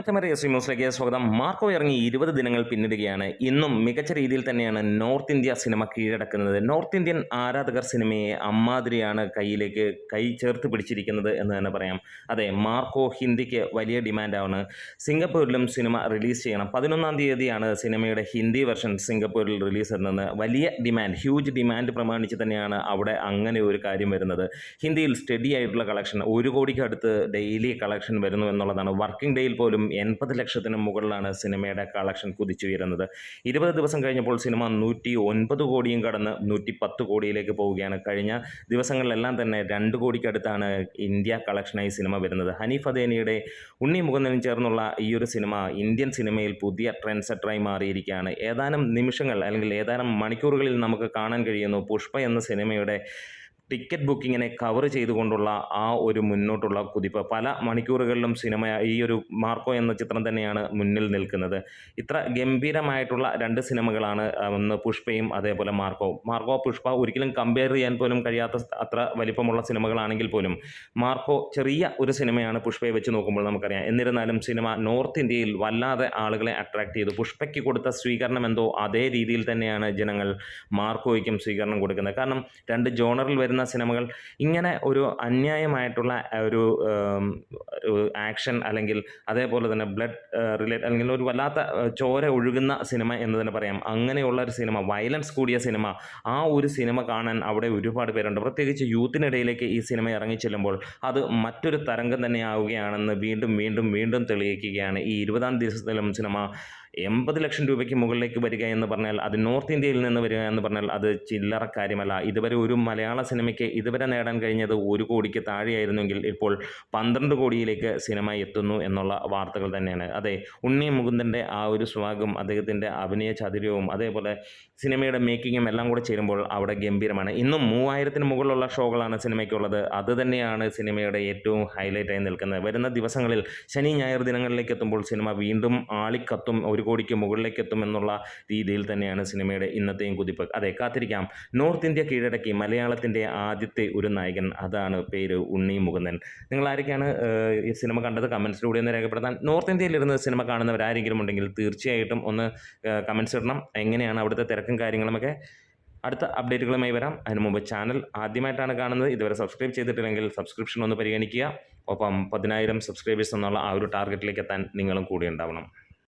ന്യൂസിലേക്ക് സ്വാഗതം. മാർക്കോ ഇറങ്ങി 20 ദിനങ്ങൾ പിന്നിടുകയാണ്. ഇന്നും മികച്ച രീതിയിൽ തന്നെയാണ് നോർത്ത് ഇന്ത്യ സിനിമ കീഴടക്കുന്നത്. നോർത്ത് ഇന്ത്യൻ ആരാധകർ സിനിമയെ അമ്മാതിരിയാണ് കൈ ചേർത്ത് പിടിച്ചിരിക്കുന്നത് എന്ന് തന്നെ പറയാം. അതെ, മാർക്കോ ഹിന്ദിക്ക് വലിയ ഡിമാൻഡാണ്. സിംഗപ്പൂരിലും സിനിമ റിലീസ് ചെയ്യണം. 11-ാം തീയതിയാണ് സിനിമയുടെ ഹിന്ദി വെർഷൻ സിംഗപ്പൂരിൽ റിലീസ് ചെയ്യുന്നത്. വലിയ ഡിമാൻഡ്, ഹ്യൂജ് ഡിമാൻഡ് പ്രമാണിച്ച് തന്നെയാണ് അവിടെ അങ്ങനെ ഒരു കാര്യം വരുന്നത്. ഹിന്ദിയിൽ സ്റ്റഡി ആയിട്ടുള്ള കളക്ഷൻ 1 കോടിക്ക് അടുത്ത് ഡെയിലി കളക്ഷൻ വരുന്നു എന്നുള്ളതാണ്. വർക്കിംഗ് ഡേയിൽ പോലും 80 ലക്ഷത്തിന് മുകളിലാണ് സിനിമയുടെ കളക്ഷൻ കുതിച്ചുയരുന്നത്. 20 ദിവസം കഴിഞ്ഞപ്പോൾ സിനിമ 109 കോടിയും കടന്ന് 110 കോടിയിലേക്ക് പോവുകയാണ്. കഴിഞ്ഞ ദിവസങ്ങളിലെല്ലാം തന്നെ 2 കോടിക്കടുത്താണ് ഇന്ത്യ കളക്ഷനായി സിനിമ വരുന്നത്. ഹനീഫ് അദേനിയുടെ ഉണ്ണി മുകുന്ദനും ചേർന്നുള്ള ഈ ഒരു സിനിമ ഇന്ത്യൻ സിനിമയിൽ പുതിയ ട്രെൻഡ് സെറ്ററായി മാറിയിരിക്കുകയാണ്. ഏതാനും നിമിഷങ്ങൾ അല്ലെങ്കിൽ ഏതാനും മണിക്കൂറുകളിൽ നമുക്ക് കാണാൻ കഴിയുന്നു പുഷ്പ എന്ന സിനിമയുടെ ടിക്കറ്റ് ബുക്കിങ്ങിനെ കവർ ചെയ്തുകൊണ്ടുള്ള ആ ഒരു മുന്നോട്ടുള്ള കുതിപ്പ്. പല മണിക്കൂറുകളിലും സിനിമ ഈ ഒരു മാർക്കോ എന്ന ചിത്രം തന്നെയാണ് മുന്നിൽ നിൽക്കുന്നത്. ഇത്ര ഗംഭീരമായിട്ടുള്ള 2 സിനിമകളാണ്, ഒന്ന് പുഷ്പയും അതേപോലെ മാർക്കോ പുഷ്പ ഒരിക്കലും കമ്പയർ ചെയ്യാൻ പോലും കഴിയാത്ത അത്ര വലിപ്പമുള്ള സിനിമകളാണെങ്കിൽ പോലും മാർക്കോ ചെറിയ ഒരു സിനിമയാണ് പുഷ്പയെ വെച്ച് നോക്കുമ്പോൾ നമുക്കറിയാം. എന്നിരുന്നാലും സിനിമ നോർത്ത് ഇന്ത്യയിൽ വല്ലാതെ ആളുകളെ അട്രാക്ട് ചെയ്തു. പുഷ്പയ്ക്ക് കൊടുത്ത സ്വീകരണം എന്തോ അതേ രീതിയിൽ തന്നെയാണ് ജനങ്ങൾ മാർക്കോയ്ക്കും സ്വീകരണം കൊടുക്കുന്നത്. കാരണം 2 ജോണറിൽ വരുന്ന സിനിമകൾ ഇങ്ങനെ ഒരു അന്യായമായിട്ടുള്ള ഒരു ആക്ഷൻ അല്ലെങ്കിൽ അതേപോലെ തന്നെ ബ്ലഡ് റിലേറ്റ് അല്ലെങ്കിൽ ഒരു വല്ലാത്ത ചോര ഒഴുകുന്ന സിനിമ എന്ന് തന്നെ പറയാം. അങ്ങനെയുള്ള ഒരു സിനിമ, വയലൻസ് കൂടിയ സിനിമ, ആ ഒരു സിനിമ കാണാൻ അവിടെ ഒരുപാട് പേരുണ്ട്. പ്രത്യേകിച്ച് യൂത്തിനിടയിലേക്ക് ഈ സിനിമ ഇറങ്ങിച്ചെല്ലുമ്പോൾ അത് മറ്റൊരു തരംഗം തന്നെ ആവുകയാണെന്ന് വീണ്ടും തെളിയിക്കുകയാണ്. ഈ 20-ാം ദിവസത്തിലും സിനിമ 80 ലക്ഷം രൂപയ്ക്ക് മുകളിലേക്ക് വരിക എന്ന് പറഞ്ഞാൽ, അത് നോർത്ത് ഇന്ത്യയിൽ നിന്ന് വരിക എന്ന് പറഞ്ഞാൽ അത് ചില്ലറ കാര്യമല്ല. ഇതുവരെ ഒരു മലയാള സിനിമയ്ക്ക് ഇതുവരെ നേടാൻ കഴിഞ്ഞത് 1 കോടിക്ക് താഴെയായിരുന്നെങ്കിൽ ഇപ്പോൾ 12 കോടിയിലേക്ക് സിനിമ എത്തുന്നു എന്നുള്ള വാർത്തകൾ തന്നെയാണ്. അതെ, ഉണ്ണി മുകുന്ദൻ്റെ ആ ഒരു സ്വാഗും അദ്ദേഹത്തിൻ്റെ അഭിനയ ചാതുര്യവും അതേപോലെ സിനിമയുടെ മേക്കിങ്ങും എല്ലാം കൂടെ ചേരുമ്പോൾ അവിടെ ഗംഭീരമാണ്. ഇന്നും 3000-ന് മുകളിലുള്ള ഷോകളാണ് സിനിമയ്ക്കുള്ളത്. അത് തന്നെയാണ് സിനിമയുടെ ഏറ്റവും ഹൈലൈറ്റായി നിൽക്കുന്നത്. വരുന്ന ദിവസങ്ങളിൽ ശനി ഞായർ ദിനങ്ങളിലേക്ക് എത്തുമ്പോൾ സിനിമ വീണ്ടും ആളിക്കത്തും, 1 കോടിക്ക് മുകളിലേക്ക് എത്തും എന്നുള്ള രീതിയിൽ തന്നെയാണ് സിനിമയുടെ ഇന്നത്തെയും കുതിപ്പ്. അതെ, കാത്തിരിക്കാം. നോർത്ത് ഇന്ത്യ കീഴടക്കി മലയാളത്തിൻ്റെ ആദ്യത്തെ ഒരു നായകൻ, അതാണ് പേര് ഉണ്ണി മുകുന്ദൻ. നിങ്ങൾ ആരൊക്കെയാണ് ഈ സിനിമ കണ്ടത്? കമൻസിലൂടെ ഒന്ന് രേഖപ്പെടുത്താൻ. നോർത്ത് ഇന്ത്യയിലിരുന്ന് സിനിമ കാണുന്നവരാരെങ്കിലും ഉണ്ടെങ്കിൽ തീർച്ചയായിട്ടും ഒന്ന് കമൻസ് ഇടണം. എങ്ങനെയാണ് അവിടുത്തെ തിരക്കും കാര്യങ്ങളുമൊക്കെ. അടുത്ത അപ്ഡേറ്റുകളുമായി വരാം. അതിനു മുമ്പ് ചാനൽ ആദ്യമായിട്ടാണ് കാണുന്നത്, ഇതുവരെ സബ്സ്ക്രൈബ് ചെയ്തിട്ടില്ലെങ്കിൽ സബ്സ്ക്രിപ്ഷൻ ഒന്ന് പരിഗണിക്കുക. ഒപ്പം 10,000 സബ്സ്ക്രൈബേഴ്സ് എന്നുള്ള ആ ഒരു ടാർഗറ്റിലേക്ക് എത്താൻ നിങ്ങളും കൂടി ഉണ്ടാവണം.